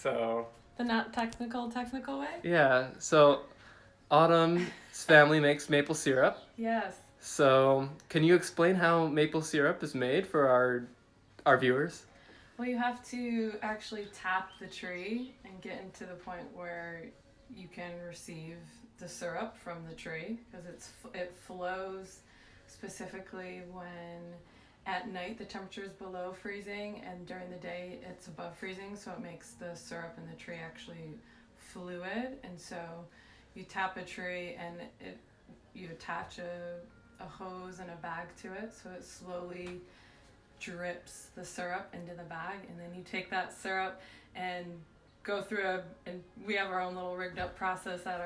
So... The not technical way? Yeah, so Autumn's family makes maple syrup. Yes. So can you explain how maple syrup is made for our viewers? Well, you have to actually tap the tree and get into the point where you can receive the syrup from the tree, because it flows specifically when at night the temperature is below freezing and during the day it's above freezing, so it makes the syrup in the tree actually fluid. And so you tap a tree and you attach a hose and a bag to it, so it slowly drips the syrup into the bag, and then you take that syrup and go through and we have our own little rigged up process on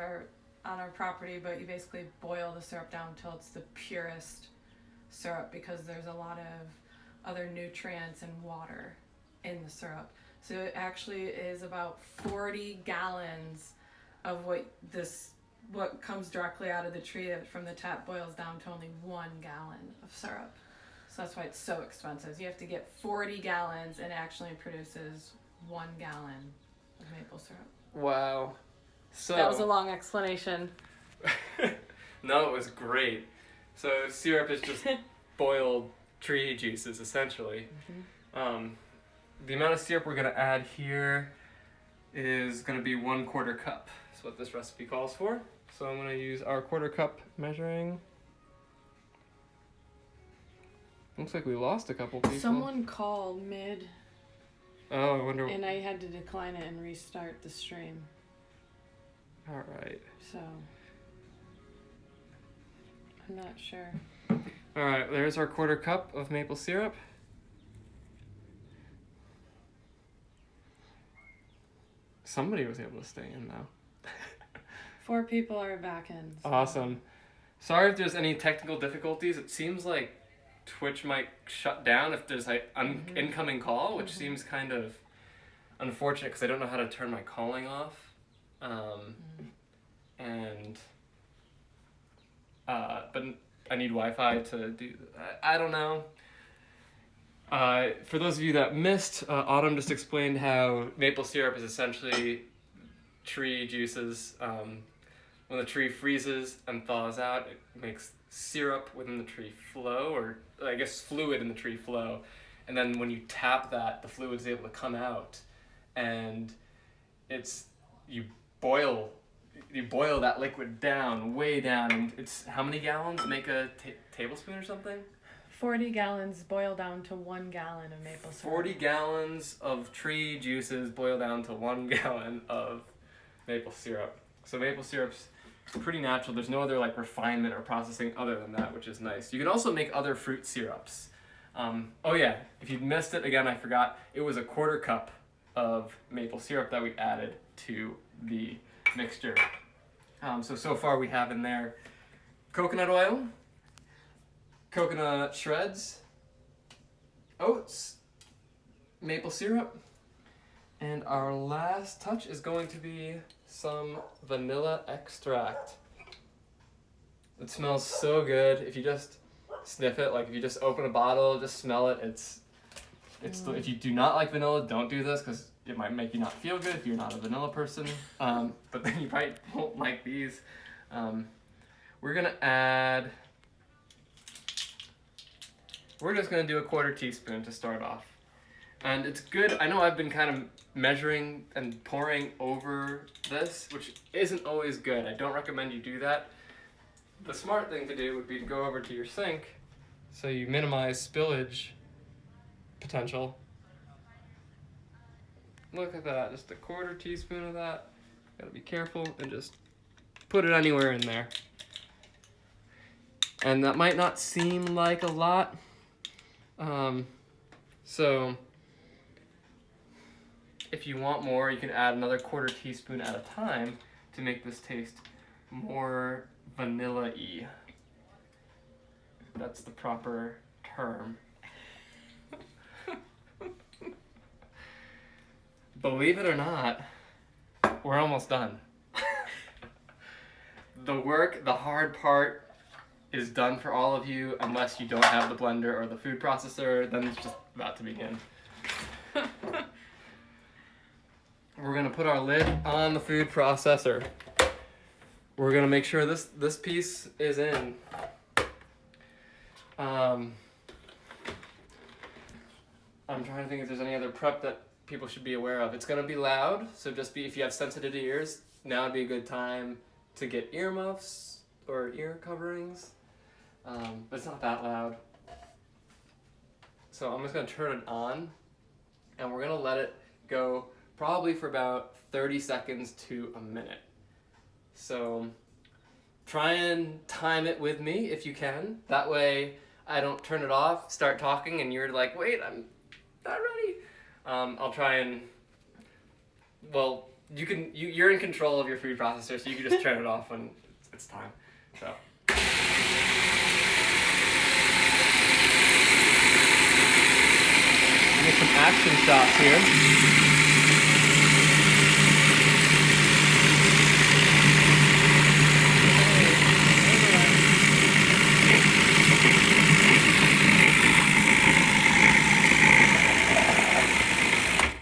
our property, but you basically boil the syrup down until it's the purest syrup, because there's a lot of other nutrients and water in the syrup. So it actually is about 40 gallons of what comes directly out of the tree from the tap boils down to only 1 gallon of syrup. So that's why it's so expensive. You have to get 40 gallons and it actually produces 1 gallon of maple syrup. Wow. So that was a long explanation. No, it was great. So syrup is just boiled tree juices, essentially. Mm-hmm. The amount of syrup we're going to add here is going to be 1/4 cup. That's what this recipe calls for. So I'm going to use our 1/4 cup measuring. Looks like we lost a couple people. Someone called mid. Oh, I wonder. And I had to decline it and restart the stream. All right. So I'm not sure. All right, there's our 1/4 cup of maple syrup. Somebody was able to stay in though. 4 people are back in. So. Awesome. Sorry if there's any technical difficulties. It seems like Twitch might shut down if there's like incoming call, which seems kind of unfortunate because I don't know how to turn my calling off. But I need Wi-Fi to do that. I don't know. For those of you that missed, Autumn just explained how maple syrup is essentially tree juices. When the tree freezes and thaws out, it makes syrup within the tree flow, or I guess fluid in the tree flow. And then when you tap that, the fluid is able to come out, and you boil that liquid down, way down, and it's how many gallons make a tablespoon or something? 40 gallons boil down to 1 gallon of maple syrup. 40 gallons of tree juices boil down to 1 gallon of maple syrup. So maple syrup's pretty natural. There's no other like refinement or processing other than that, which is nice. You can also make other fruit syrups. Oh yeah, if you missed it, again, I forgot. It was a 1/4 cup of maple syrup that we added to the mixture. So far we have in there coconut oil, coconut shreds, oats, maple syrup, and our last touch is going to be some vanilla extract. It smells so good. If you just sniff it, like if you just open a bottle, just smell it, if you do not like vanilla, don't do this because it might make you not feel good if you're not a vanilla person. But then you probably won't like these. We're just gonna do a 1/4 teaspoon to start off. And it's good, I know I've been kind of measuring and pouring over this, which isn't always good. I don't recommend you do that. The smart thing to do would be to go over to your sink so you minimize spillage potential. Look at that, just a 1/4 teaspoon of that. Gotta be careful and just put it anywhere in there. And that might not seem like a lot. So if you want more, you can add another 1/4 teaspoon at a time to make this taste more vanilla-y. That's the proper term. Believe it or not, we're almost done. The hard part is done for all of you, unless you don't have the blender or the food processor, then it's just about to begin. we're gonna put our lid on the food processor. We're gonna make sure this piece is in. I'm trying to think if there's any other prep that people should be aware of. It's gonna be loud, so if you have sensitive ears, now would be a good time to get earmuffs or ear coverings. But it's not that loud. So I'm just gonna turn it on, and we're gonna let it go probably for about 30 seconds to a minute. So try and time it with me if you can. That way I don't turn it off, start talking, and you're like, wait, I'm not ready. I'll try and, well, you're in control of your food processor, so you can just turn it off when it's time. So. Get some action shots here.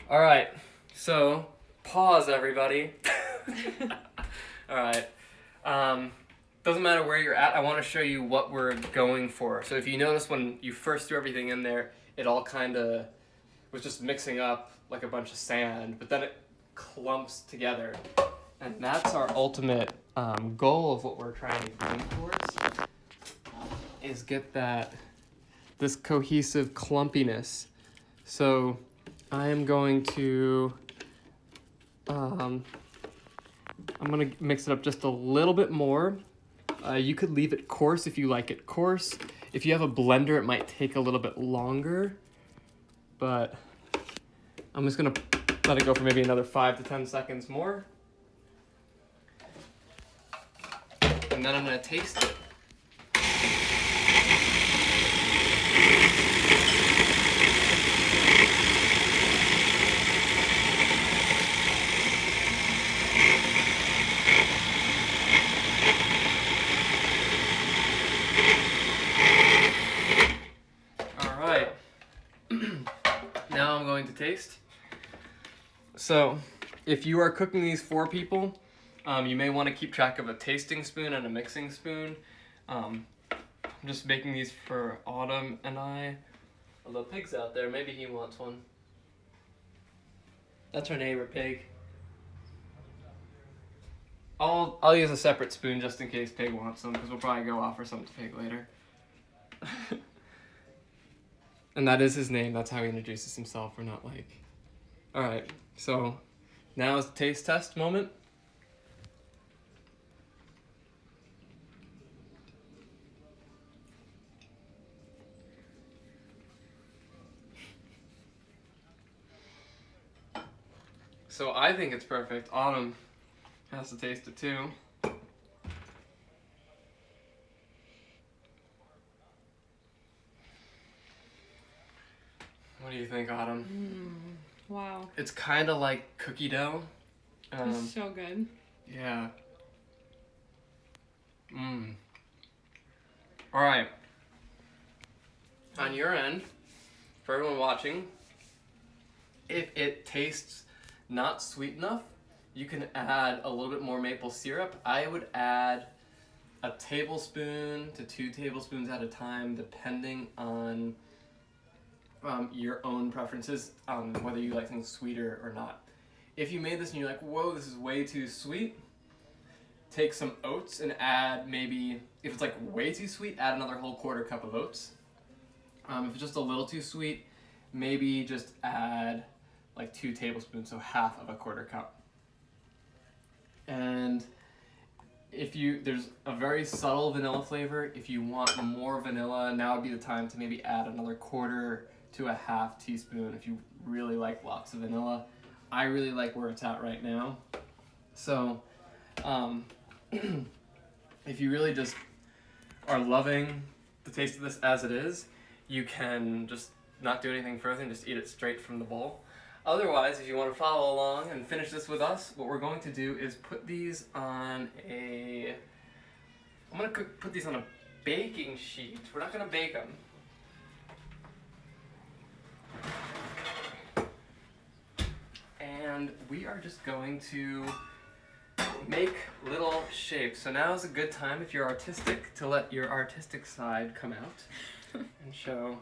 All right, so pause, everybody. All right. Doesn't matter where you're at. I want to show you what we're going for. So if you notice when you first threw everything in there, it all kind of was just mixing up like a bunch of sand, but then it clumps together. And that's our ultimate goal of what we're trying to aim towards, is get this cohesive clumpiness. So I am going to, I'm going to mix it up just a little bit more. You could leave it coarse if you like it coarse. If you have a blender, it might take a little bit longer, but I'm just gonna let it go for maybe another 5 to 10 seconds more. And then I'm gonna taste it. Now I'm going to taste. So if you are cooking these for people, you may want to keep track of a tasting spoon and a mixing spoon. I'm just making these for Autumn and I. Although Pig's out there, maybe he wants one. That's our neighbor, Pig. I'll use a separate spoon just in case Pig wants some, because we'll probably go offer some to Pig later. And that is his name. That's how he introduces himself. We're not like... Alright, so now is the taste test moment. So I think it's perfect. Autumn has to taste it too. What do you think, Autumn? Wow. It's kind of like cookie dough. It's so good. Yeah. All right. On your end, for everyone watching, if it tastes not sweet enough, you can add a little bit more maple syrup. I would add a tablespoon to 2 tablespoons at a time, depending on your own preferences, whether you like things sweeter or not. If you made this and you're like, whoa, this is way too sweet, take some oats and add maybe, if it's like way too sweet, add another whole 1/4 cup of oats. If it's just a little too sweet, maybe just add like 2 tablespoons, so half of a 1/4 cup. And there's a very subtle vanilla flavor. If you want more vanilla, now would be the time to maybe add another 1/4 to a 1/2 teaspoon if you really like lots of vanilla. I really like where it's at right now. So, if you really just are loving the taste of this as it is, you can just not do anything further and just eat it straight from the bowl. Otherwise, if you want to follow along and finish this with us, what we're going to do is put these on I'm going to put these on a baking sheet. We're not going to bake them. and we are just going to make little shapes. So now is a good time, if you're artistic, to let your artistic side come out and show.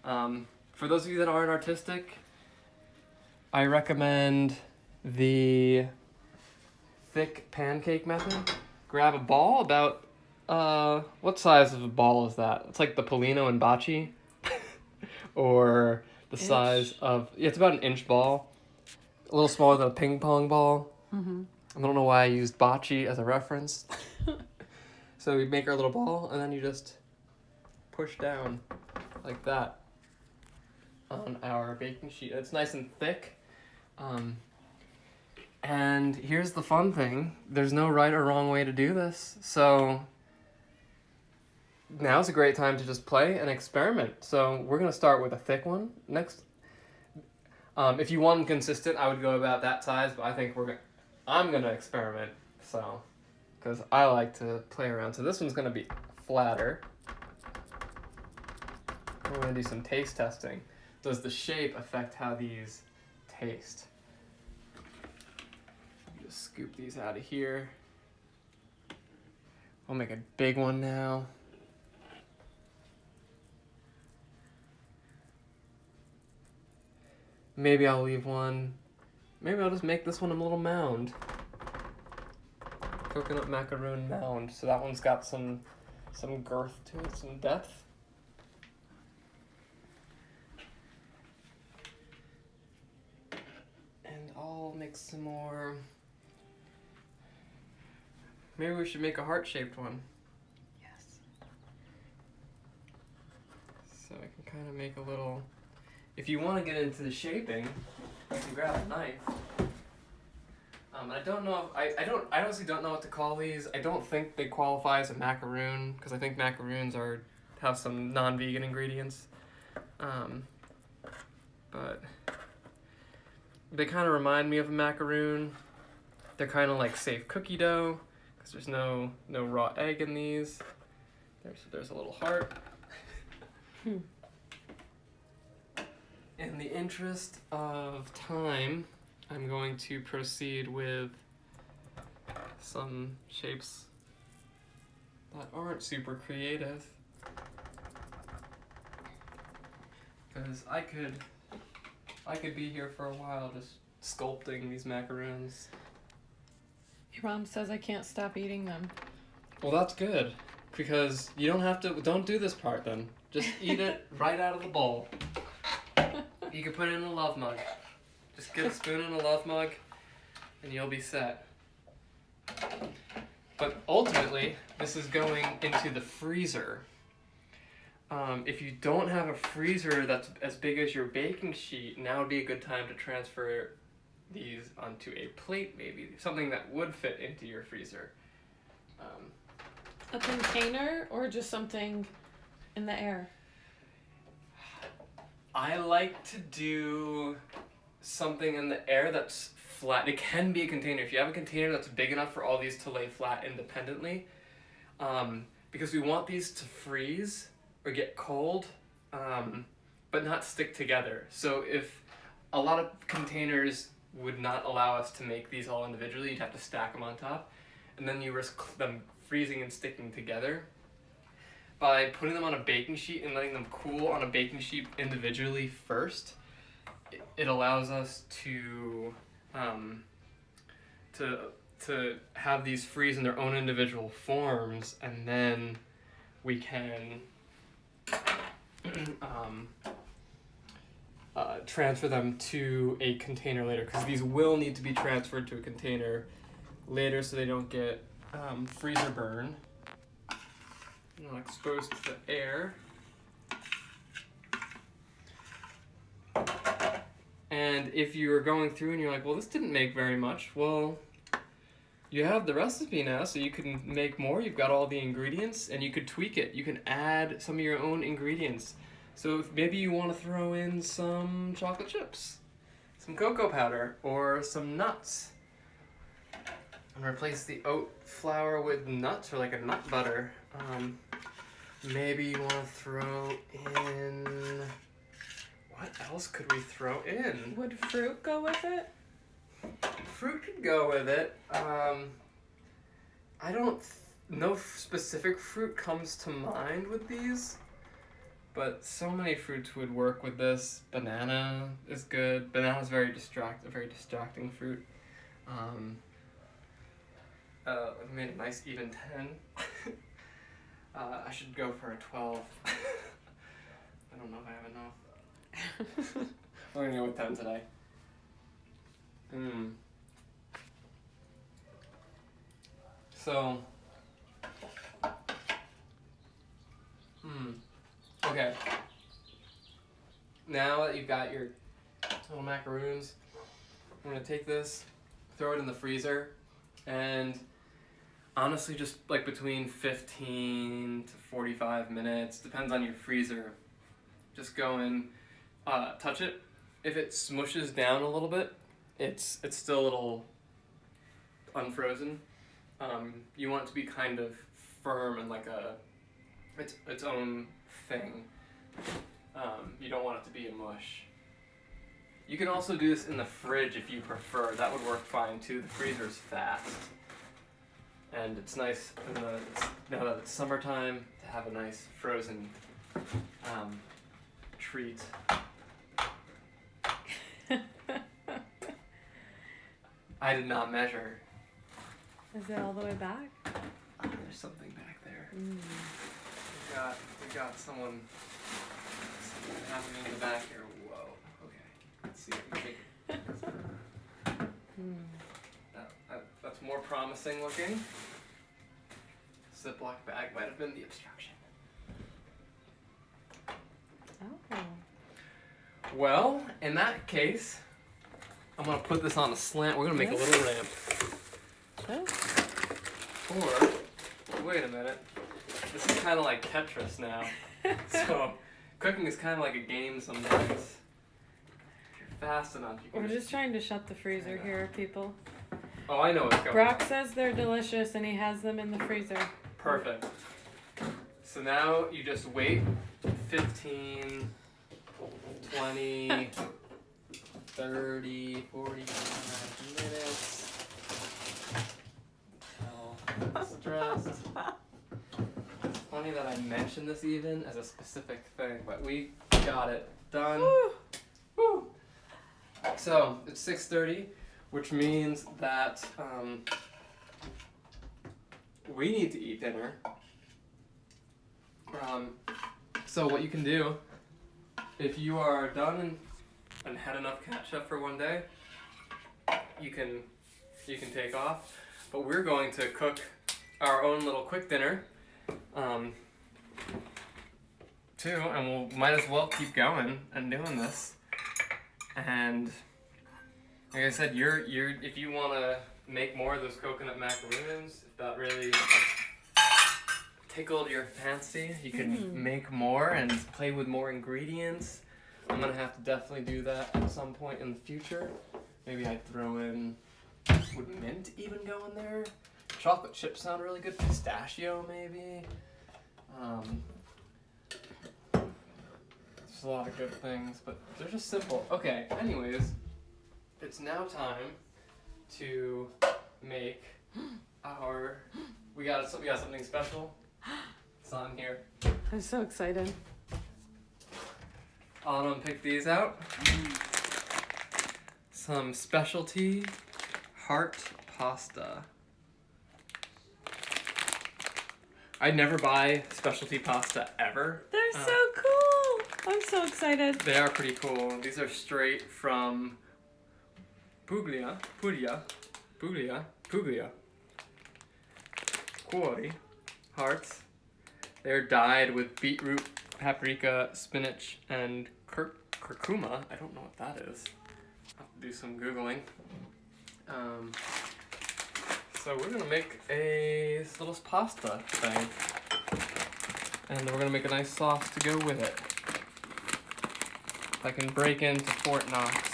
For those of you that aren't artistic, I recommend the thick pancake method. Grab a ball about, what size of a ball is that? It's like the Polino and Bocce, or the size of, yeah, it's about an inch ball, a little smaller than a ping pong ball. Mm-hmm. I don't know why I used Bocce as a reference. So we make our little ball, and then you just push down like that on our baking sheet. It's nice and thick. And here's the fun thing. There's no right or wrong way to do this. So now's a great time to just play and experiment. So we're going to start with a thick one next. If you want them consistent, I would go about that size, but I think I'm going to experiment. So, because I like to play around. So this one's going to be flatter. We're going to do some taste testing. Does the shape affect how these taste? Just scoop these out of here. I'll make a big one now. Maybe I'll leave one. Maybe I'll just make this one a little mound. Coconut macaroon mound. So that one's got some girth to it, some depth. And I'll make some more. Maybe we should make a heart-shaped one. Yes. So I can kind of make a little. If you want to get into the shaping, you can grab a knife. I don't know. I honestly don't know what to call these. I don't think they qualify as a macaroon because I think macaroons have some non-vegan ingredients. But they kind of remind me of a macaroon. They're kind of like safe cookie dough because there's no raw egg in these. There's a little heart. In the interest of time, I'm going to proceed with some shapes that aren't super creative. Because I could be here for a while just sculpting these macaroons. Your mom says I can't stop eating them. Well, that's good. Because you don't do this part then. Just eat it right out of the bowl. You can put it in a love mug. Just get a spoon in a love mug and you'll be set. But ultimately, this is going into the freezer. If you don't have a freezer that's as big as your baking sheet, now would be a good time to transfer these onto a plate maybe. Something that would fit into your freezer. A container or just something in the air? I like to do something in the air that's flat. It can be a container. If you have a container that's big enough for all these to lay flat independently, because we want these to freeze or get cold, but not stick together. So if a lot of containers would not allow us to make these all individually, you'd have to stack them on top, and then you risk them freezing and sticking together. By putting them on a baking sheet and letting them cool on a baking sheet individually first, it allows us to have these freeze in their own individual forms, and then we can transfer them to a container later, because these will need to be transferred to a container later so they don't get freezer burn. Not exposed to the air. And if you're going through and you're like, well, this didn't make very much, well, you have the recipe now, so you can make more. You've got all the ingredients, and you could tweak it. You can add some of your own ingredients. So if maybe you want to throw in some chocolate chips, some cocoa powder, or some nuts, and replace the oat flour with nuts, or like a nut butter. Maybe you want to throw in... What else could we throw in? Would fruit go with it? fruit could go with it. I don't. No specific fruit comes to mind with these, but so many fruits would work with this. Banana is good. Banana's very distracting fruit. I made a nice even 10. I should go for a 12. I don't know if I have enough. We're gonna go with 10 today. So, okay. Now that you've got your little macaroons, I'm gonna take this, throw it in the freezer, and honestly just like between 15 to 45 minutes, depends on your freezer. Just go in, touch it. If it smushes down a little bit, it's still a little unfrozen. You want it to be kind of firm and like its own thing. You don't want it to be a mush. You can also do this in the fridge if you prefer. That would work fine too. The freezer's fast. And it's nice now that it's summertime to have a nice frozen treat. I did not measure. Is it all the way back? There's something back there. We got someone happening in the back here. Whoa. Okay. Let's see if we can take it. That's more promising looking. Ziploc bag might have been the obstruction. Oh. Well, in that case, I'm gonna put this on a slant. We're gonna make a little ramp. Oh. Or, wait a minute. This is kind of like Tetris now. So, cooking is kind of like a game sometimes. If you're fast enough, you can. We're just trying to shut the freezer here, people. Oh, I know what's going on. Brock says they're delicious and he has them in the freezer. Perfect. So now you just wait 15, 20, 30, 45 minutes. Stressed. It's funny that I mentioned this even as a specific thing, but we got it done. Woo. Woo. So it's 6:30, which means that we need to eat dinner. So what you can do, if you are done and had enough ketchup for one day, you can take off. But we're going to cook our own little quick dinner, too, and we'll might as well keep going and doing this. And like I said, if you want to make more of those coconut macaroons, if that really tickled your fancy, you can make more and play with more ingredients. I'm gonna have to definitely do that at some point in the future. Maybe I'd throw in, would mint even go in there? Chocolate chips sound really good. Pistachio maybe. There's a lot of good things, but they're just simple. Okay, anyways, it's now time to make our, we got something special. It's on here. I'm so excited. I'll unpick these out. Some specialty heart pasta. I'd never buy specialty pasta ever. They're so cool. I'm so excited. They are pretty cool. These are straight from Puglia. Cuori hearts. They're dyed with beetroot, paprika, spinach, and curcuma. I don't know what that is. I'll have to do some Googling. So we're gonna make a little pasta thing. And we're gonna make a nice sauce to go with it. If I can break into Fort Knox.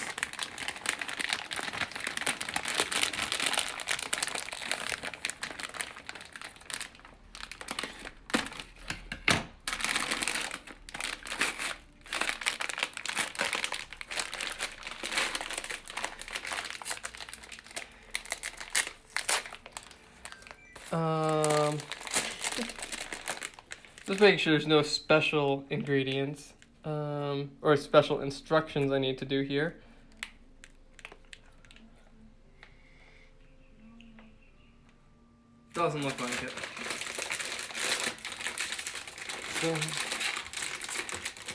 Just making sure there's no special ingredients or special instructions I need to do here. Doesn't look like it. So,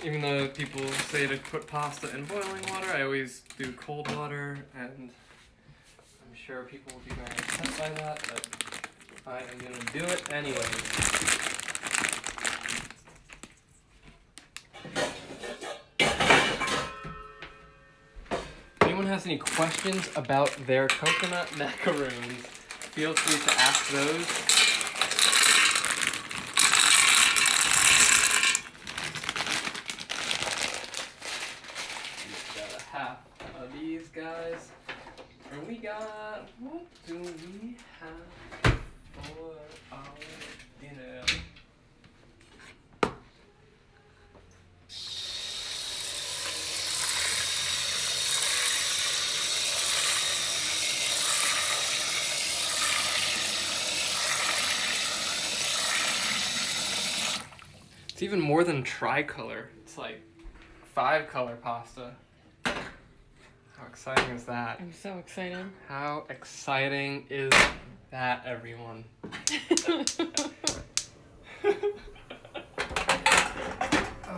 even though people say to put pasta in boiling water, I always do cold water, and I'm sure people will be very upset by that, but I am going to do it anyway. If anyone has any questions about their coconut macaroons, feel free to ask those. These guys, and we got, what do we have for our dinner? It's even more than tricolor. It's like 5-color pasta. How exciting is that? I'm so excited. How exciting is that, everyone?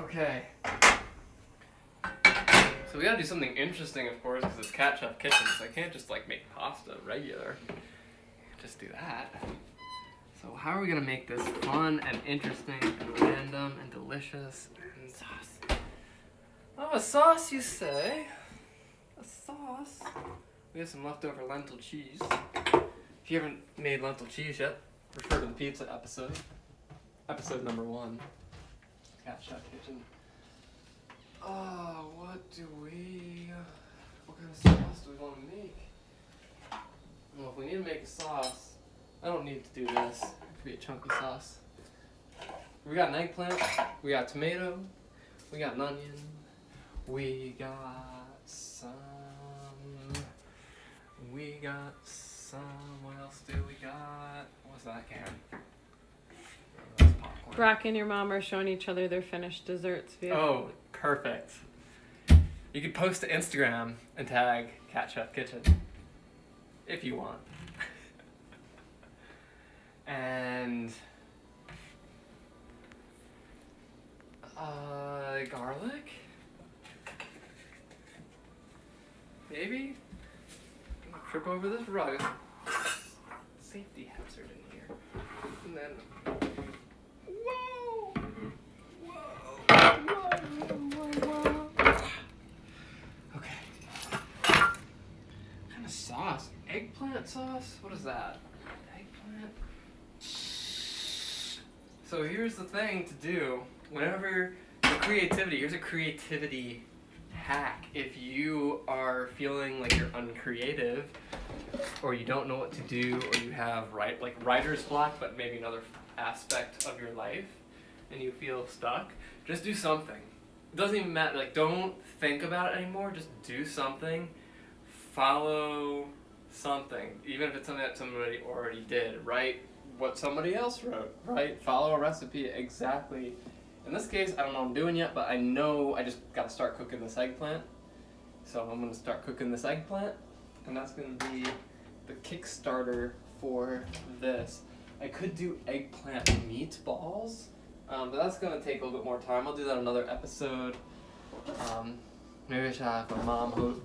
Okay. So we gotta do something interesting, of course, because it's Cat Chef Kitchen, so I can't just like make pasta regular. Just do that. So how are we gonna make this fun and interesting and random and delicious and sauce? Oh, a sauce, you say? A sauce. We have some leftover lentil cheese. If you haven't made lentil cheese yet, refer to the pizza episode. Episode number 1. Cat Chef Kitchen. Oh, what kind of sauce do we want to make? Well, if we need to make a sauce, I don't need to do this. It could be a chunky sauce. We got an eggplant, we got tomato, we got an onion, we got some, what else do we got? What's that can? That's popcorn. Brock and your mom are showing each other their finished desserts. Oh, perfect. You could post to Instagram and tag Cat Chef Kitchen if you want. And garlic? Maybe? Trip over this rug. Safety hazard in here. And then whoa! Okay. What kind of sauce? Eggplant sauce? What is that? Eggplant? So here's the thing to do. Whenever here's a creativity hack. If you are feeling like you're uncreative, or you don't know what to do, or you have writer's block, but maybe another aspect of your life, and you feel stuck, just do something. It doesn't even matter. Like, don't think about it anymore. Just do something. Follow something, even if it's something that somebody already did. Write what somebody else wrote. Right? Follow a recipe exactly. In this case, I don't know what I'm doing yet, but I know I just gotta start cooking this eggplant. So I'm gonna start cooking this eggplant, and that's gonna be the Kickstarter for this. I could do eggplant meatballs, but that's gonna take a little bit more time. I'll do that another episode. Maybe I should have my mom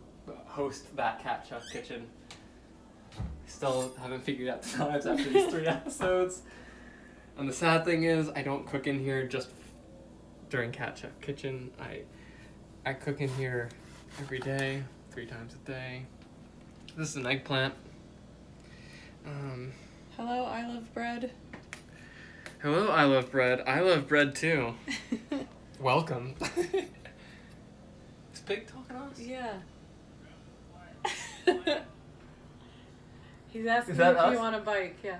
host that Cat Chef Kitchen. Still haven't figured out the times after these 3 episodes. And the sad thing is, I don't cook in here just during Cat Chef Kitchen. I cook in here every day, 3 times a day. This is an eggplant. Hello, I love bread. Hello, I love bread. I love bread too. Welcome. Is Pig talking to us? Yeah. He's asking Is if that us? you want a bike, yeah.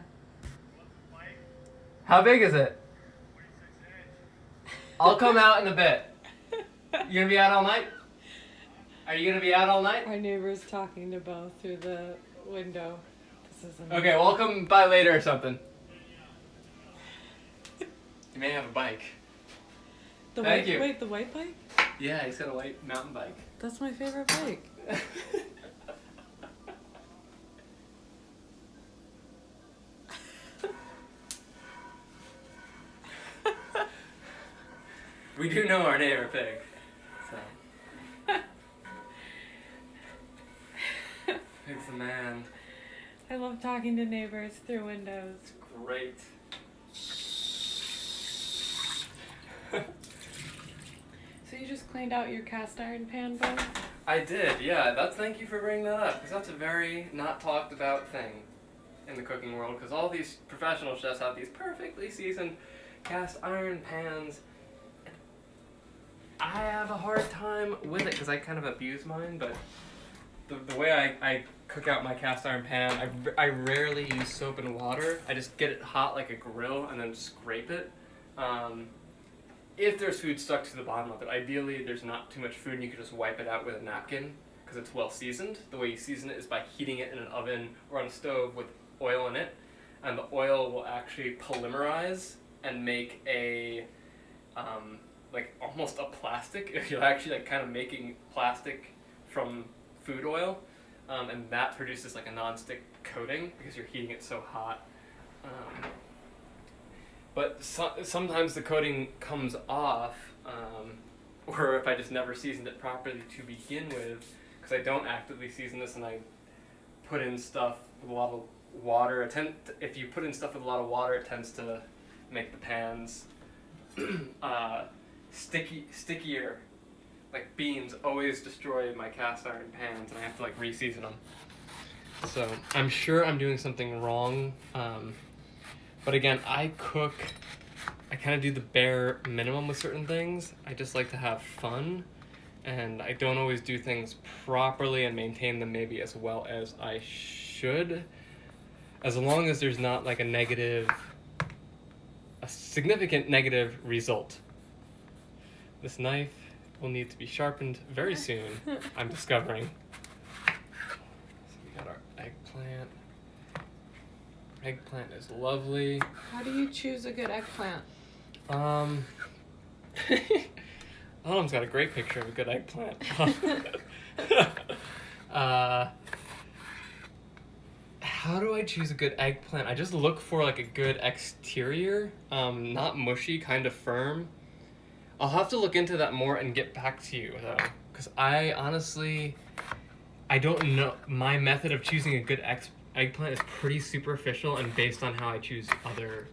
How big is it? I'll come out in a bit. You gonna be out all night? Are you gonna be out all night? Our neighbor's talking to Bo through the window. This isn't Okay, well, I'll come by later or something. You may have a bike. Wait, the white bike? Yeah, he's got a white mountain bike. That's my favorite bike. We do know our neighbor pig. So. Pig's the man. I love talking to neighbors through windows. Great. So you just cleaned out your cast iron pan, Bo? I did, yeah. Thank you for bringing that up, because that's a very not talked about thing in the cooking world, because all these professional chefs have these perfectly seasoned cast iron pans. I have a hard time with it, because I kind of abuse mine, but the way I cook out my cast iron pan, I rarely use soap and water. I just get it hot like a grill and then scrape it. If there's food stuck to the bottom of it, ideally there's not too much food and you can just wipe it out with a napkin because it's well seasoned. The way you season it is by heating it in an oven or on a stove with oil in it, and the oil will actually polymerize and make a like almost a plastic. You're actually like kind of making plastic from food oil, and that produces like a non-stick coating because you're heating it so hot. But sometimes the coating comes off, or if I just never seasoned it properly to begin with, because I don't actively season this and I put in stuff with a lot of water. If you put in stuff with a lot of water, it tends to make the pans stickier. Like beans always destroy my cast iron pans, and I have to like re-season them. So I'm sure I'm doing something wrong. But again, I kind of do the bare minimum with certain things. I just like to have fun, and I don't always do things properly and maintain them maybe as well as I should. As long as there's not like a significant negative result. This knife will need to be sharpened very soon, I'm discovering. So we got our eggplant. Eggplant is lovely. How do you choose a good eggplant? Autumn's got a great picture of a good eggplant. How do I choose a good eggplant? I just look for like a good exterior, not mushy, kind of firm. I'll have to look into that more and get back to you though, because I honestly don't know. My method of choosing a good eggplant is pretty superficial and based on how I choose other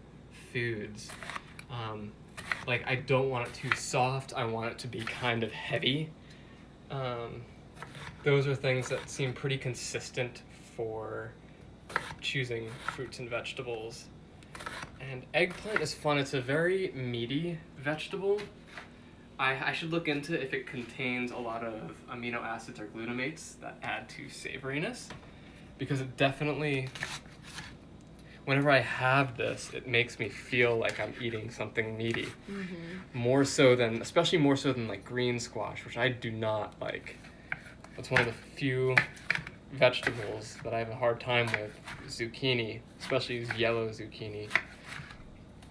foods. Like I don't want it too soft. I want it to be kind of heavy. Those are things that seem pretty consistent for choosing fruits and vegetables. And eggplant is fun. It's a very meaty vegetable. I should look into if it contains a lot of amino acids or glutamates that add to savoriness, because it definitely, whenever I have this, it makes me feel like I'm eating something meaty. Mm-hmm. Especially more so than like green squash, which I do not like. It's one of the few vegetables that I have a hard time with. Zucchini, especially yellow zucchini.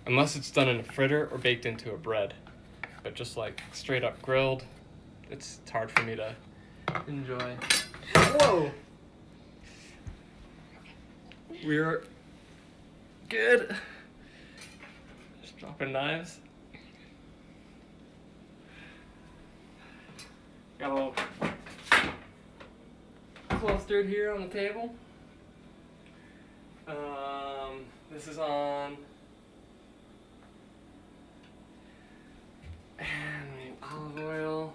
Unless it's done in a fritter or baked into a bread. But just like straight up grilled, it's hard for me to enjoy. Whoa! We're good. Just dropping knives. Got a little clustered here on the table. This is on. And we need olive oil.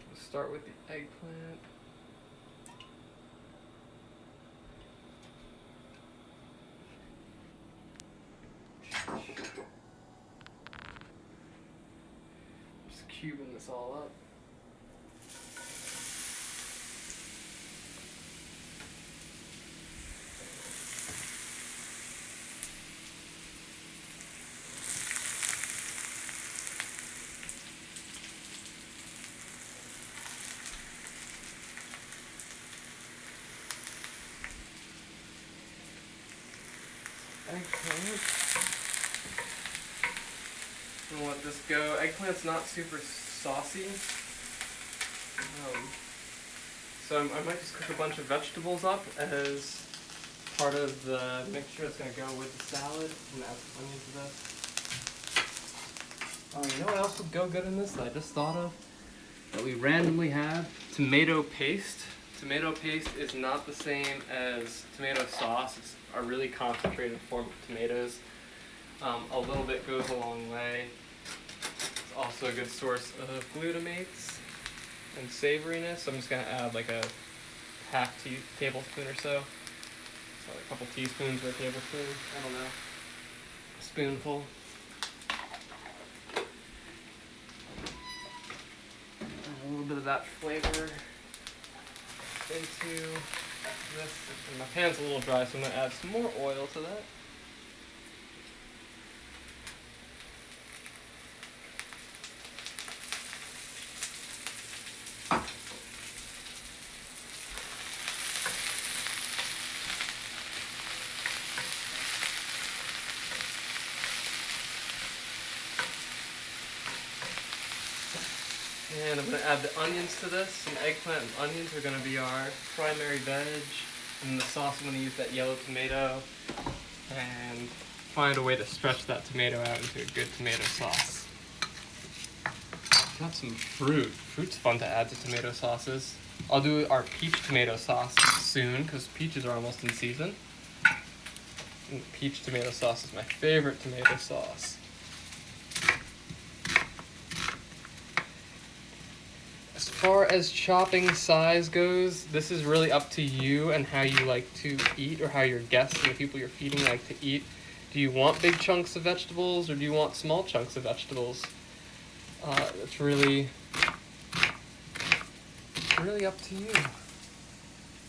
We'll start with the eggplant. Just cubing this all up. eggplant. And let this go. Eggplant's not super saucy. So I might just cook a bunch of vegetables up as part of the mixture that's going to go with the salad. I'm going to add some onion to this. Oh, you know what else would go good in this that I just thought of? That we randomly have? Tomato paste. Tomato paste is not the same as tomato sauce. It's a really concentrated form of tomatoes. A little bit goes a long way. It's also a good source of glutamates and savoriness. So I'm just going to add like a half tablespoon or so. So a couple teaspoons or a tablespoon. I don't know. A spoonful. And a little bit of that flavor into this. And my pan's a little dry, so I'm going to add some more oil to that. And I'm going to add the onions to this. Some eggplant and onions are going to be our primary veg. And the sauce, I'm going to use that yellow tomato and find a way to stretch that tomato out into a good tomato sauce. Got some fruit. Fruit's fun to add to tomato sauces. I'll do our peach tomato sauce soon because peaches are almost in season. And peach tomato sauce is my favorite tomato sauce. As far as chopping size goes, this is really up to you and how you like to eat, or how your guests and the people you're feeding like to eat. Do you want big chunks of vegetables, or do you want small chunks of vegetables? It's really up to you.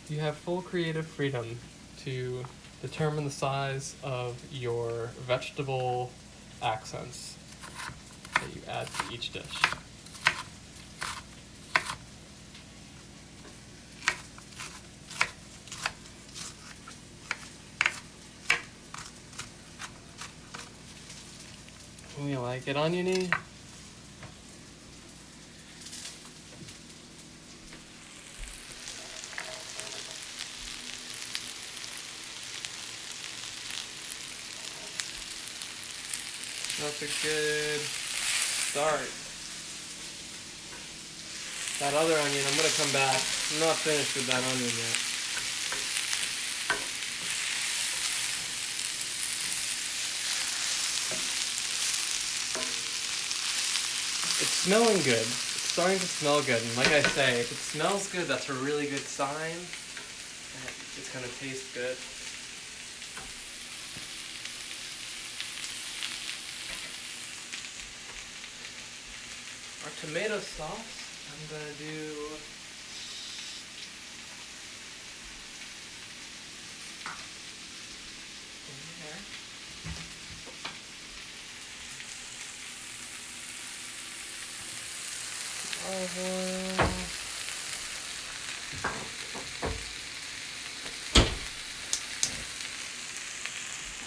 You have full creative freedom to determine the size of your vegetable accents that you add to each dish. You like it oniony? That's a good start. That other onion, I'm gonna come back. I'm not finished with that onion yet. It's smelling good. It's starting to smell good. And like I say, if it smells good, that's a really good sign that it's gonna taste good. Our tomato sauce, I'm gonna do in there. Olive oil.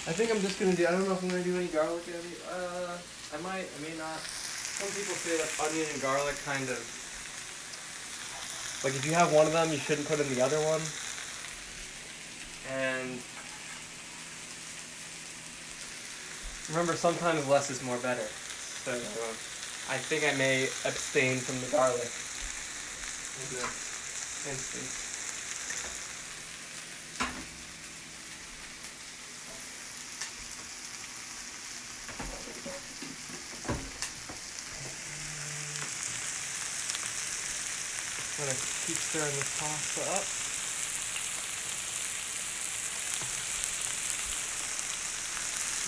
I think I'm just gonna do, I don't know if I'm gonna do any garlic in it. I might, I may not. Some people say that onion and garlic kind of, like if you have one of them, you shouldn't put in the other one. And remember, sometimes less is more better. So I think I may abstain from the garlic in this instance. I'm going to keep stirring this pasta up.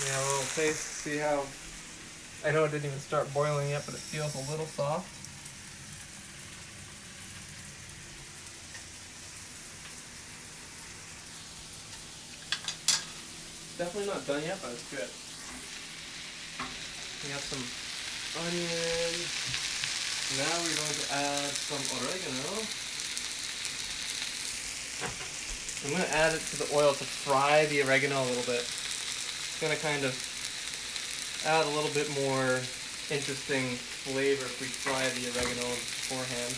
Yeah, a little taste, see how, I know it didn't even start boiling yet, but it feels a little soft. Definitely not done yet, but it's good. We have some onion. Now we're going to add some oregano. I'm going to add it to the oil to fry the oregano a little bit. gonna kind of add a little bit more interesting flavor if we fry the oregano beforehand.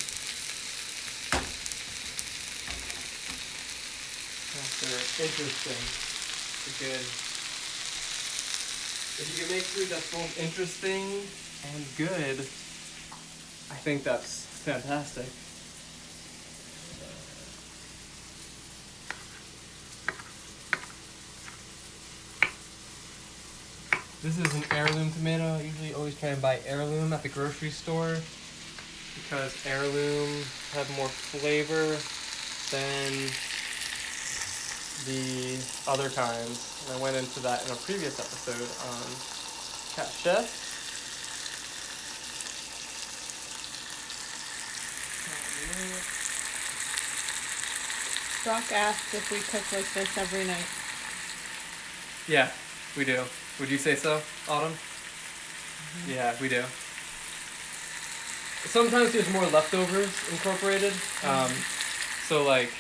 After interesting, good. If you can make food that's both interesting and good, I think that's fantastic. This is an heirloom tomato. I usually always try and buy heirloom at the grocery store because heirloom have more flavor than the other kinds. And I went into that in a previous episode on Cat Chef. Brock asked if we cook like this every night. Yeah, we do. Would you say so, Autumn? Mm-hmm. Yeah, we do. Sometimes there's more leftovers incorporated. So like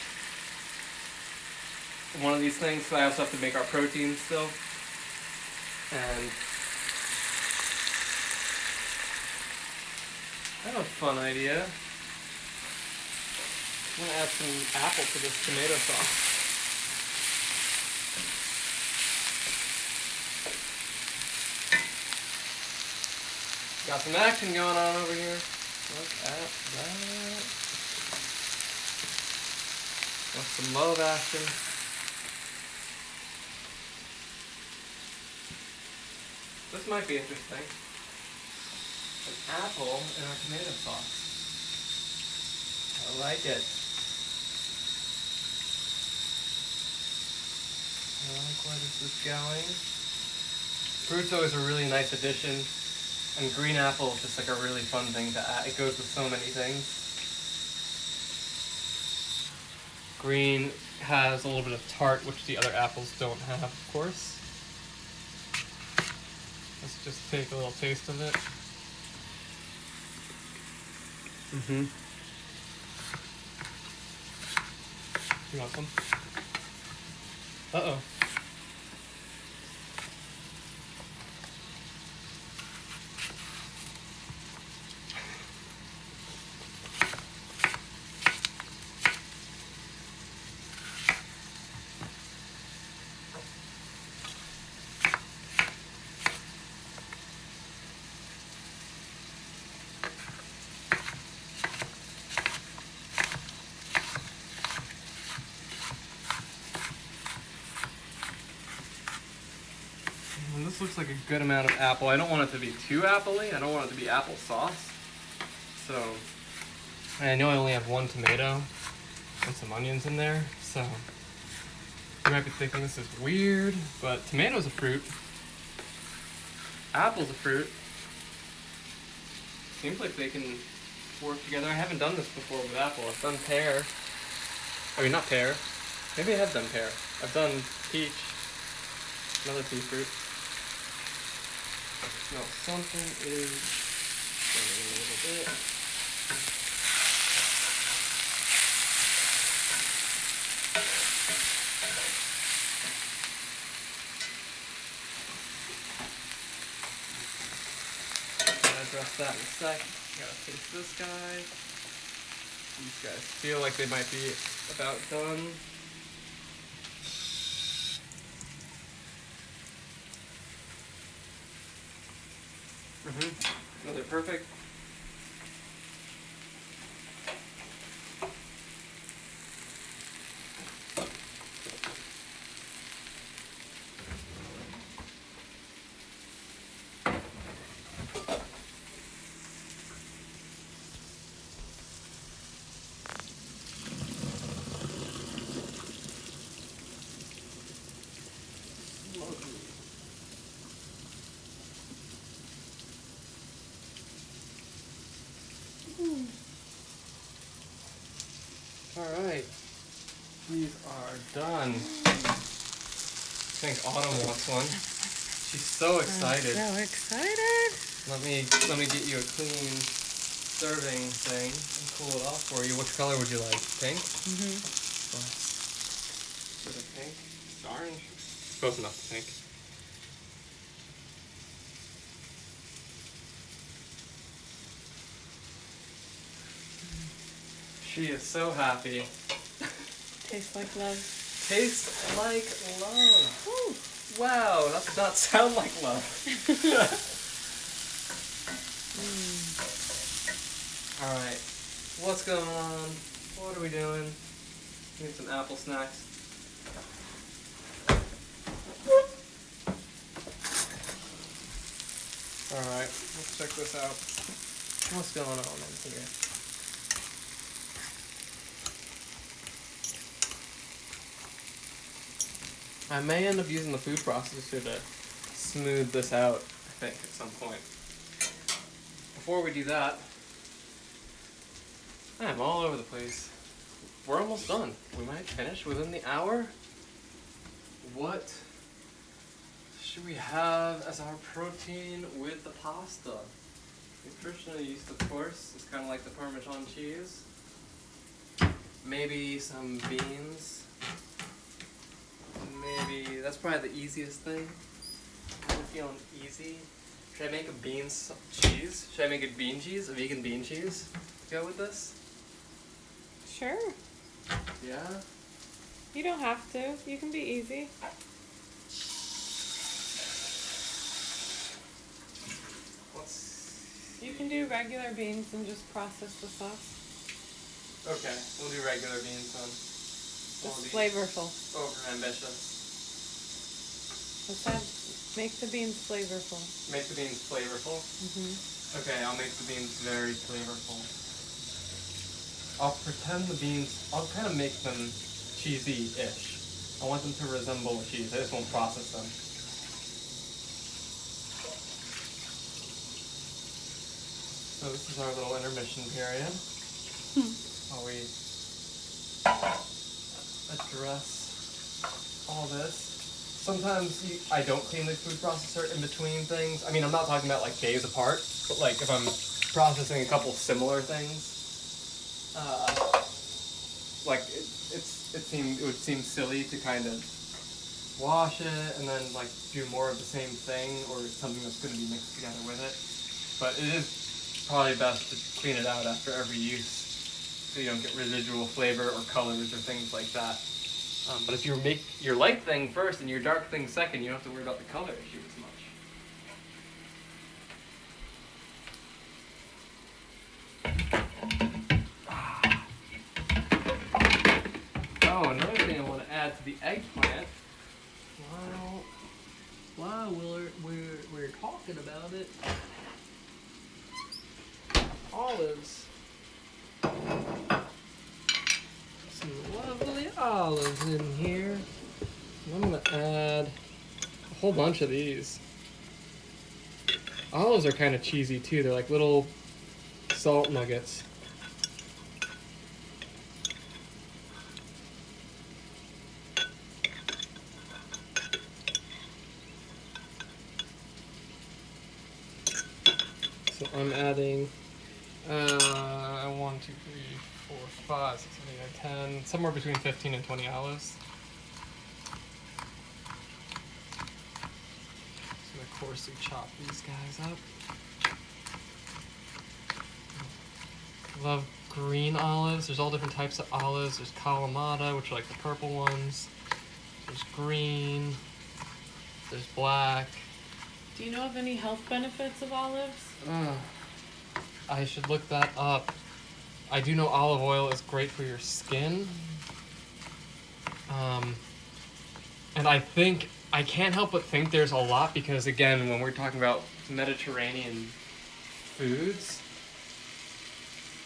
one of these things, so I also have to make our protein still. And I have a fun idea. I'm gonna add some apple to this tomato sauce. Got some action going on over here. Look at that. Got some love action. This might be interesting. An apple in our tomato sauce. I like it. I like where this is going. Fruit's always a really nice addition. And green apple is just like a really fun thing to add. It goes with so many things. Green has a little bit of tart, which the other apples don't have, of course. Let's just take a little taste of it. Mm-hmm. You want some? Uh-oh. And this looks like a good amount of apple. I don't want it to be too apple-y. I don't want it to be applesauce. So, I know I only have one tomato and some onions in there. So, you might be thinking this is weird, but tomato's a fruit. Apple's a fruit. Seems like they can work together. I haven't done this before with apple. I've done pear. I mean, not pear. Maybe I have done pear. I've done peach. Another pea fruit. No, something is going a little bit. I'll address that in a sec. Gotta taste this guy. These guys feel like they might be about done. Mm-hmm. No, they're perfect. Alright, these are done. I think Autumn wants one. She's so excited. I'm so excited. Let me get you a clean serving thing and cool it off for you. Which color would you like? Pink? Mm-hmm. Is it pink? It's orange? Close enough to pink. She is so happy. Tastes like love. Tastes like love. Woo. Wow, that did not sound like love. Alright, what's going on? What are we doing? Need some apple snacks. Alright, let's check this out. What's going on in here? I may end up using the food processor to smooth this out, I think, at some point. Before we do that, I'm all over the place. We're almost done. We might finish within the hour. What should we have as our protein with the pasta? Nutritional yeast, of course. It's kind of like the Parmesan cheese. Maybe some beans. Maybe, that's probably the easiest thing. I'm feeling easy. Should I make a cheese? Should I make a bean cheese? A vegan bean cheese? To go with this? Sure. Yeah? You don't have to. You can be easy. You can do regular beans and just process the sauce. Okay, we'll do regular beans then. It's flavorful. Over ambitious. Let's have, make the beans flavorful. Make the beans flavorful? Mm-hmm. Okay, I'll make the beans very flavorful. I'll pretend the beans, I'll kind of make them cheesy-ish. I want them to resemble a cheese, I just won't process them. So this is our little intermission period. While we address all this. Sometimes I don't clean the food processor in between things. I mean, I'm not talking about like days apart, but like if I'm processing a couple similar things, like it would seem silly to kind of wash it and then like do more of the same thing or something that's going to be mixed together with it. But it is probably best to clean it out after every use so you don't get residual flavor or colors or things like that. But if you make your light thing first and your dark thing second, you don't have to worry about the color issue as much. Oh, another thing I want to add to the eggplant. While we're talking about it, olives. Some lovely olives in here. I'm gonna add a whole bunch of these. Olives are kind of cheesy too. They're like little salt nuggets. So I'm adding 1, 2, 3, 4, 5, 6, 7, 8, 9, 10, somewhere between 15 and 20 olives. So of course we chop these guys up. Love green olives. There's all different types of olives. There's Kalamata, which are like the purple ones. There's green. There's black. Do you know of any health benefits of olives? I should look that up. I do know olive oil is great for your skin. And I can't help but think there's a lot because, again, when we're talking about Mediterranean foods,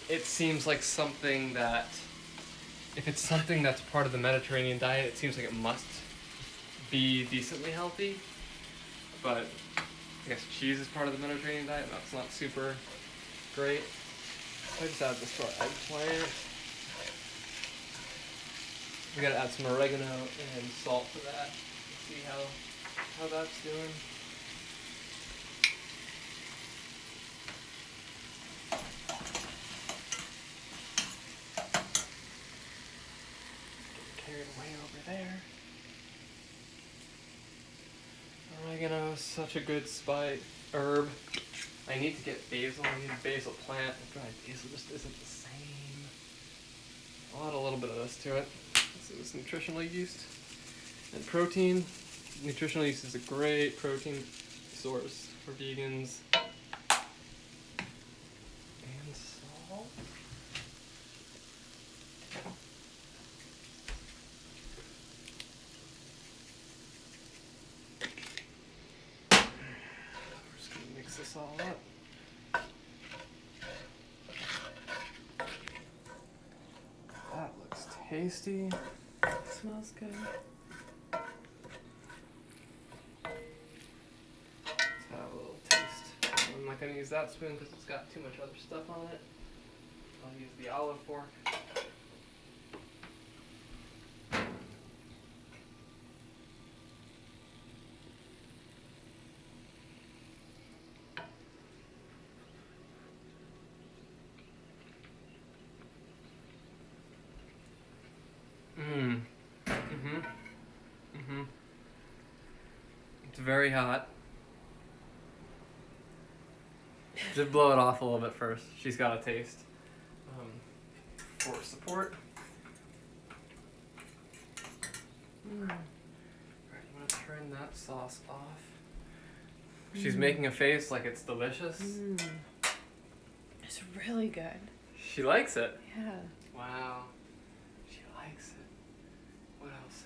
it seems like something that, if it's something that's part of the Mediterranean diet, it seems like it must be decently healthy. But I guess cheese is part of the Mediterranean diet, and that's not super great. I just add this to our eggplant. We gotta add some oregano and salt to that. See how that's doing. Get carried away over there. Oregano is such a good herb. I need to get basil. I need a basil plant. Dried basil just isn't the same. little bit of this to it. This is nutritional yeast. And protein. Nutritional yeast is a great protein source for vegans. And salt. We're just gonna mix this all up. That looks tasty. Smells good. Let's have a little taste. I'm not gonna use that spoon because it's got too much other stuff on it. I'll use the olive fork. It's very hot. Just blow it off a little bit first. She's got a taste. For support. Alright, I'm gonna turn that sauce off. She's making a face like it's delicious. It's really good. She likes it. Yeah. Wow. She likes it. What else?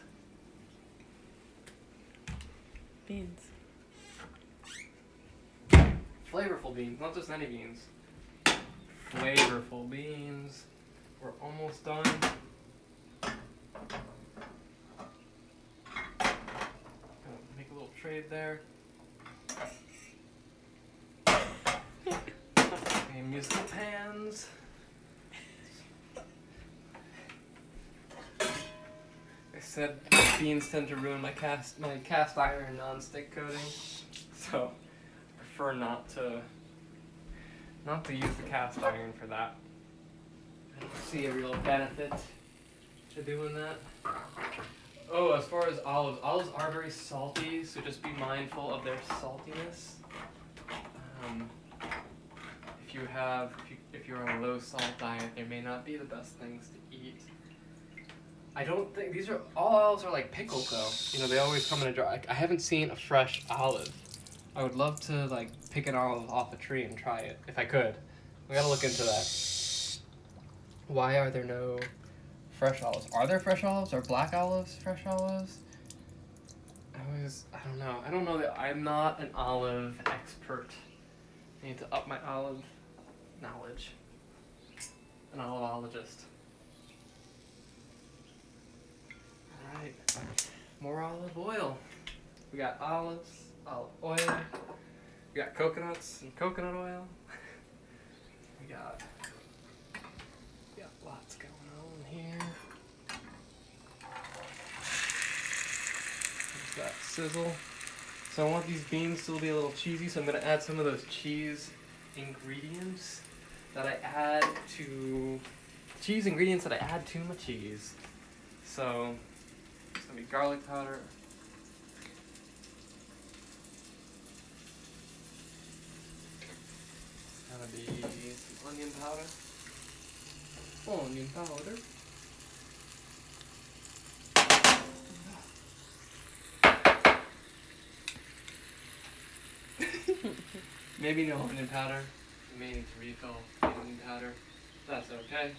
Beans. Flavorful beans, not just any beans. Flavorful beans. We're almost done. Gonna make a little trade there. Okay, musical pans. I said beans tend to ruin my cast iron non-stick coating, so I prefer not to use the cast iron for that. I don't see a real benefit to doing that. Oh, as far as olives are very salty, so just be mindful of their saltiness. If you're on a low salt diet, they may not be the best things to eat. I don't think all olives are like pickled though. You know, they always come in a jar. I haven't seen a fresh olive. I would love to like pick an olive off a tree and try it if I could. We gotta look into that. Why are there no fresh olives? Are there fresh olives? Are black olives fresh olives? I don't know. I don't know that I'm not an olive expert. I need to up my olive knowledge. An olivologist. Alright. More olive oil. We got olives, olive oil. We got coconuts and coconut oil. We got lots going on here. There's that sizzle. So I want these beans to be a little cheesy, so I'm going to add some of those cheese ingredients that I add to my cheese. So it's going to be garlic powder. It's going to be some onion powder. Onion powder. Maybe no onion powder. You may need to refill the onion powder. That's okay.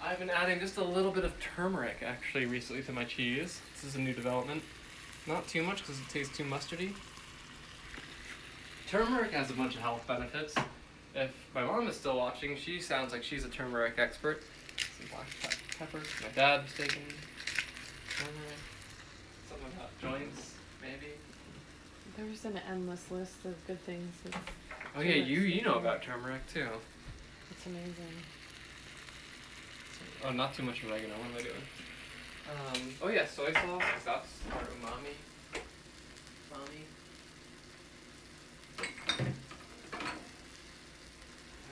I've been adding just a little bit of turmeric actually recently to my cheese. This is a new development. Not too much because it tastes too mustardy. Turmeric has a bunch of health benefits. If my mom is still watching, she sounds like she's a turmeric expert. Some black pepper. My dad's taking turmeric. Something about joints, maybe. There's an endless list of good things. Oh yeah, you know about turmeric too. It's amazing. Oh, not too much oregano. What am I doing? Oh yeah, soy sauce. 'Cause that's our umami.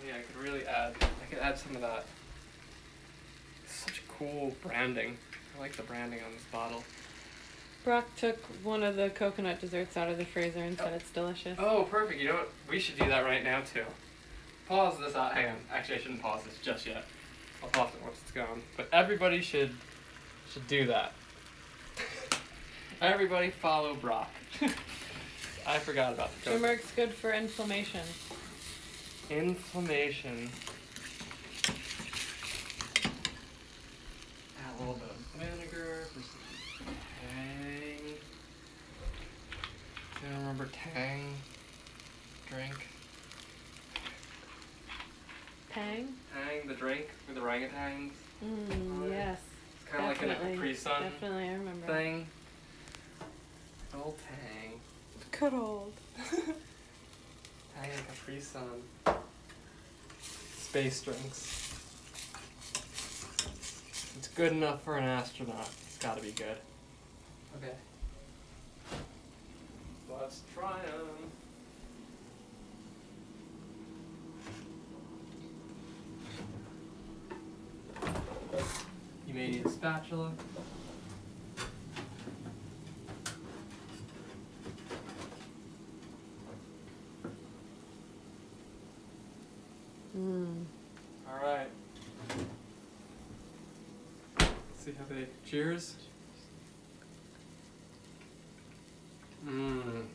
Yeah, I could add some of that. It's such cool branding. I like the branding on this bottle. Brock took one of the coconut desserts out of the freezer and said it's delicious. Oh, perfect. You know what? We should do that right now too. Pause this out. Hang on. Actually, I shouldn't pause this just yet. I'll pause it once it's scone. But everybody should do that. Everybody follow Brock. I forgot about the joke. Turmeric's good for inflammation. Inflammation. Add a little bit of vinegar for some tang. Do you remember tang? Drink. Tang? Tang, the drink with the orangutans. Yes. It's kind of like in a Capri Sun Definitely, I remember. thing. Old tang. Good old. Tang and Capri Sun. Space drinks. It's good enough for an astronaut. It's gotta be good. Okay. Let's try them. You may need a spatula. All right. Let's see how they. Cheers. Mhm.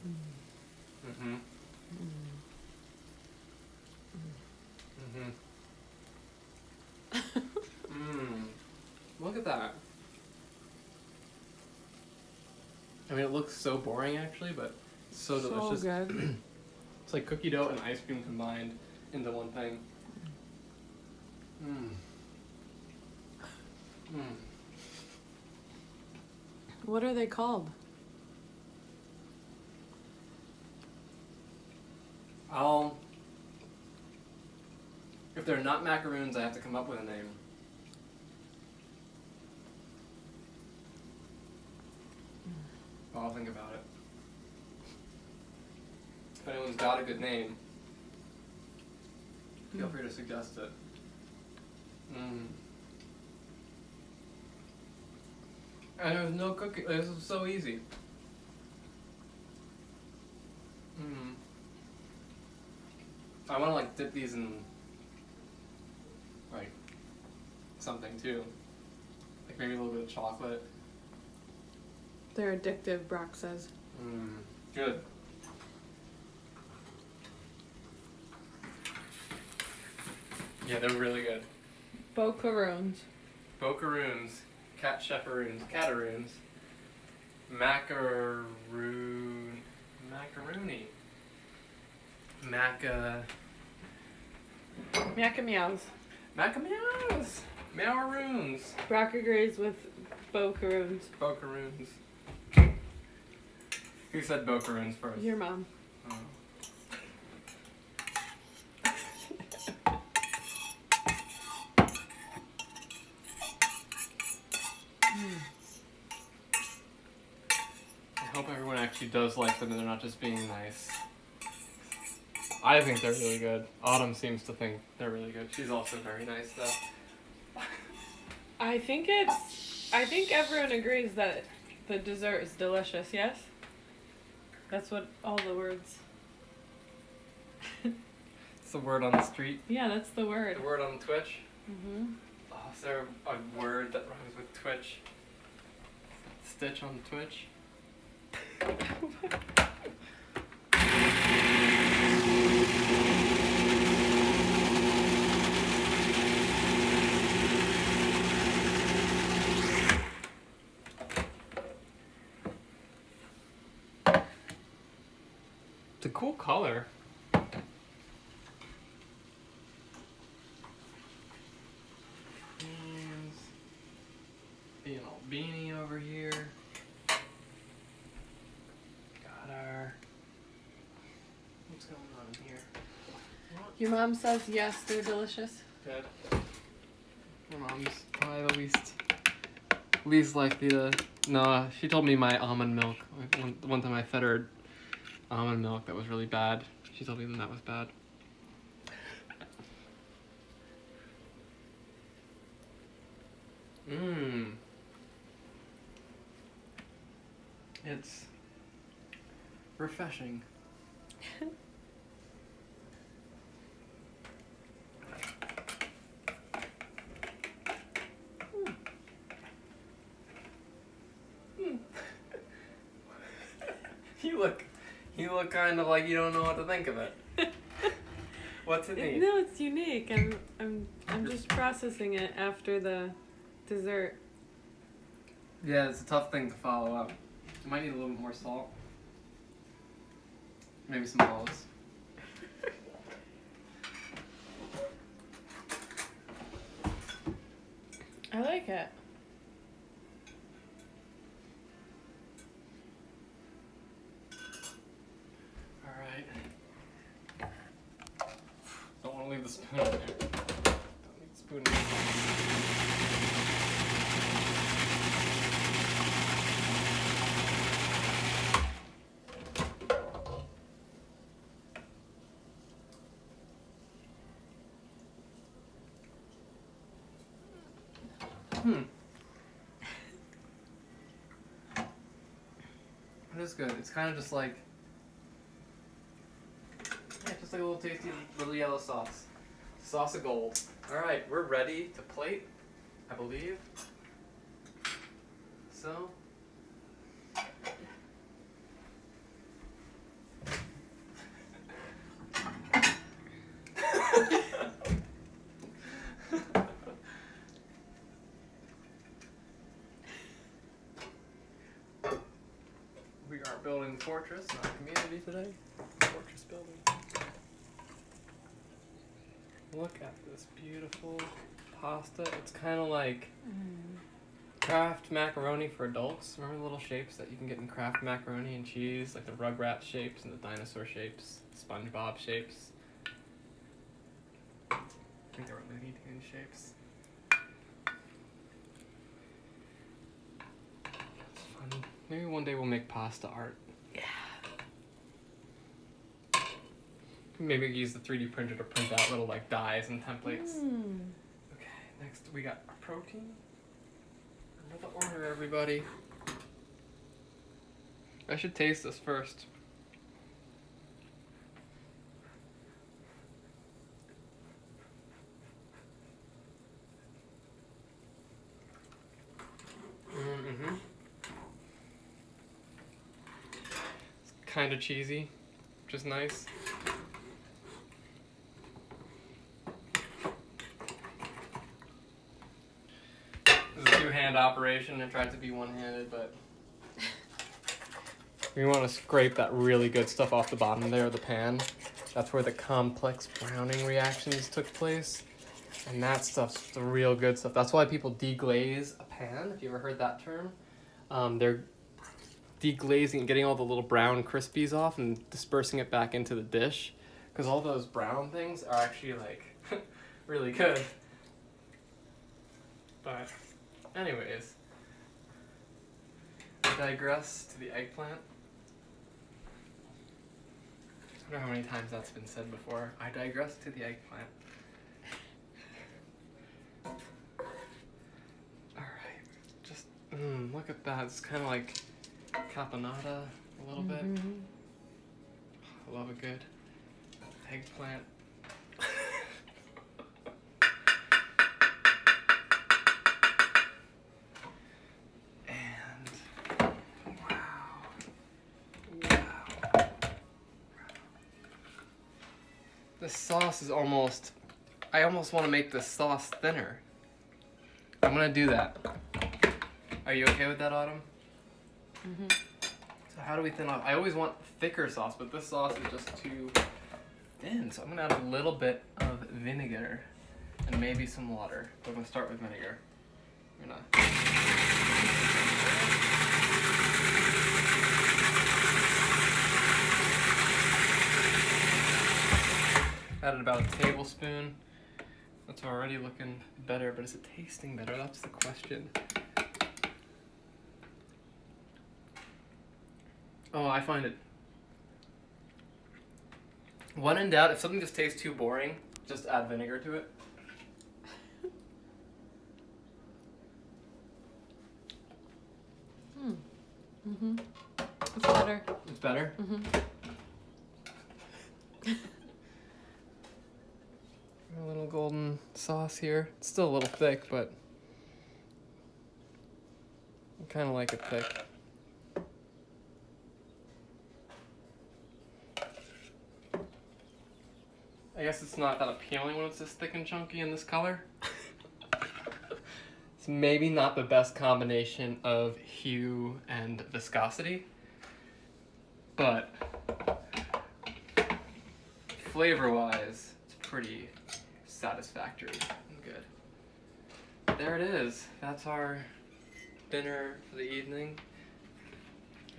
Look at that. I mean, it looks so boring actually, but it's so delicious. So good. It's like cookie dough and ice cream combined into one thing. What are they called? If they're not macaroons, I have to come up with a name. I'll think about it. If anyone's got a good name, feel free to suggest it. And there's no cookie. This is so easy. I want to like dip these in like something too, like maybe a little bit of chocolate. They're addictive, Brock says. Good. Yeah, they're really good. Bocaroons. Bocaroons, cat cheferoons, cataroons, macaroon, macaroni, Macameows. macameows, meowaroons, Brock agrees with Bocaroons. bocaroons. Who said bocaroons first? Your mom. Oh. I hope everyone actually does like them and they're not just being nice. I think they're really good. Autumn seems to think they're really good. She's also very nice though. I think everyone agrees that the dessert is delicious, yes? That's what all the words. It's the word on the street. Yeah, that's the word. The word on Twitch. Mm-hmm. Oh, is there a word that rhymes with Twitch? Stitch on Twitch? It's a cool color. Being all beanie over here. Got our. What's going on in here? Your mom says yes, they're delicious. Good. My mom's probably the least likely to. No, she told me my almond milk. One time I fed her almond milk that was really bad. She told me that was bad. It's refreshing. You look kind of like you don't know what to think of it. What's it need? No, it's unique. I'm just processing it after the dessert. Yeah, it's a tough thing to follow up. You might need a little bit more salt. Maybe some olives. I like it. All right. Don't want to leave the spoon in there. Don't leave the spoon in there. It is good. It's kind of just like, yeah, just like a little tasty little yellow sauce. Sauce of gold. All right, we're ready to plate, I believe. So. We are building fortress in our community today. Fortress building. Look at this beautiful pasta. It's kind of like Kraft macaroni for adults. Remember the little shapes that you can get in Kraft macaroni and cheese? Like the Rugrats shapes and the dinosaur shapes, SpongeBob shapes. I think they were Looney Tunes shapes. It's fun. Maybe one day we'll make pasta art. Yeah. Maybe use the 3D printer to print out little like dies and templates. Okay, next we got our protein. Another order, everybody. I should taste this first. Mm-hmm. It's kind of cheesy, which is nice. This is a two-hand operation. I tried to be one-handed, but we want to scrape that really good stuff off the bottom there of the pan. That's where the complex browning reactions took place. And that stuff's the real good stuff. That's why people deglaze a pan, if you ever heard that term. They're deglazing and getting all the little brown crispies off and dispersing it back into the dish. Because all those brown things are actually like really good. But anyways, I digress to the eggplant. I don't know how many times that's been said before. I digress to the eggplant. Alright, just look at that. It's kind of like caponata a little bit. I love a good eggplant. This sauce is almost, I almost want to make this sauce thinner. I'm gonna do that. Are you okay with that, Autumn? So how do we thin off? I always want thicker sauce, but this sauce is just too thin. So I'm gonna add a little bit of vinegar and maybe some water. But I'm gonna start with vinegar. I'm gonna added about a tablespoon. That's already looking better, but is it tasting better? That's the question. Oh, I find it. When in doubt, if something just tastes too boring, just add vinegar to it. It's better. It's better? A little golden sauce here. It's still a little thick, but I kind of like it thick. I guess it's not that appealing when it's this thick and chunky in this color. It's maybe not the best combination of hue and viscosity, but flavor-wise, it's pretty satisfactory and good. There it is. That's our dinner for the evening.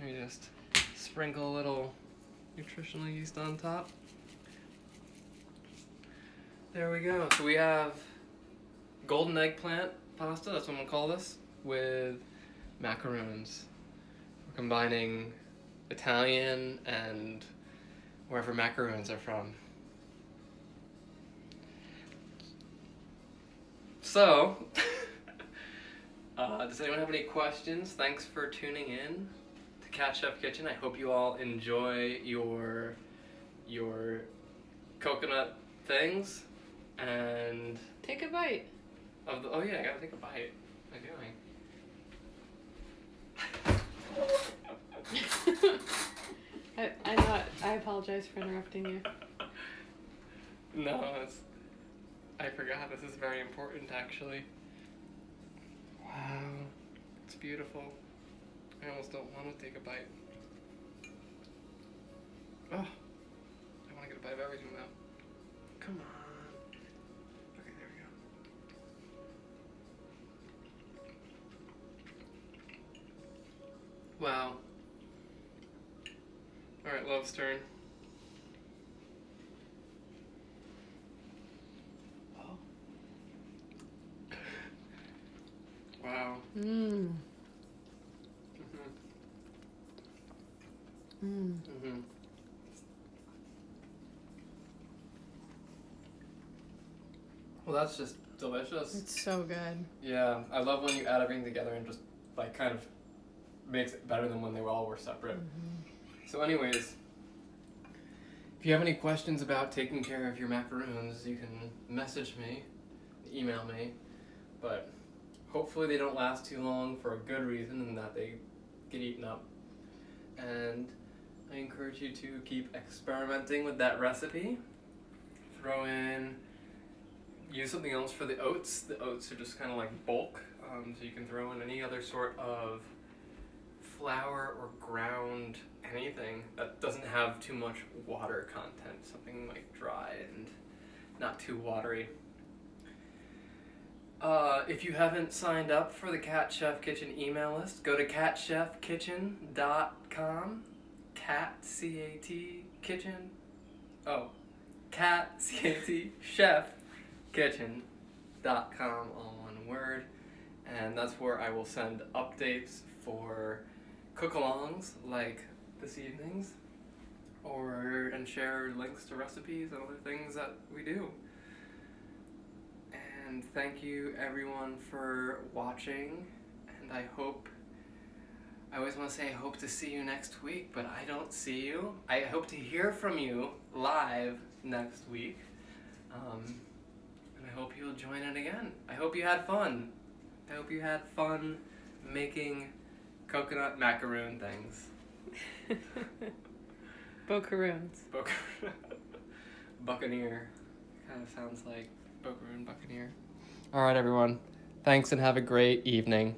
Let me just sprinkle a little nutritional yeast on top. There we go. So we have golden eggplant pasta, that's what I'm gonna call this, with macaroons. We're combining Italian and wherever macaroons are from. So, does anyone have any questions? Thanks for tuning in to Cat Chef Kitchen. I hope you all enjoy your coconut things and Take a bite. oh yeah, I gotta take a bite. What am I doing? I apologize for interrupting you. No, I forgot. This is very important, actually. Wow, it's beautiful. I almost don't want to take a bite. Oh, I want to get a bite of everything now. Come on. Okay, there we go. Wow. All right, Love's turn. Wow. Mmm. Mhm. Mmm. Mhm. Well, that's just delicious. It's so good. Yeah, I love when you add everything together and just like kind of makes it better than when they all were separate. So anyways, if you have any questions about taking care of your macaroons, you can message me, email me, but hopefully they don't last too long for a good reason and that they get eaten up. And I encourage you to keep experimenting with that recipe. Use something else for the oats. The oats are just kind of like bulk, so you can throw in any other sort of flour or ground anything that doesn't have too much water content, something like dry and not too watery. If you haven't signed up for the Cat Chef Kitchen email list, go to catchefkitchen.com. Cat, C-A-T, kitchen. Oh, cat, C-A-T, chef, kitchen.com, all one word. And that's where I will send updates for cook-alongs like this evening's, and share links to recipes and other things that we do. And thank you everyone for watching, and I always want to say I hope to see you next week, but I don't see you. I hope to hear from you live next week, and I hope you'll join in again. I hope you had fun. I hope you had fun making coconut macaroon things. Bocaroons. Buccaneer. Kind of sounds like Bocaroon Buccaneer. Alright everyone, thanks and have a great evening.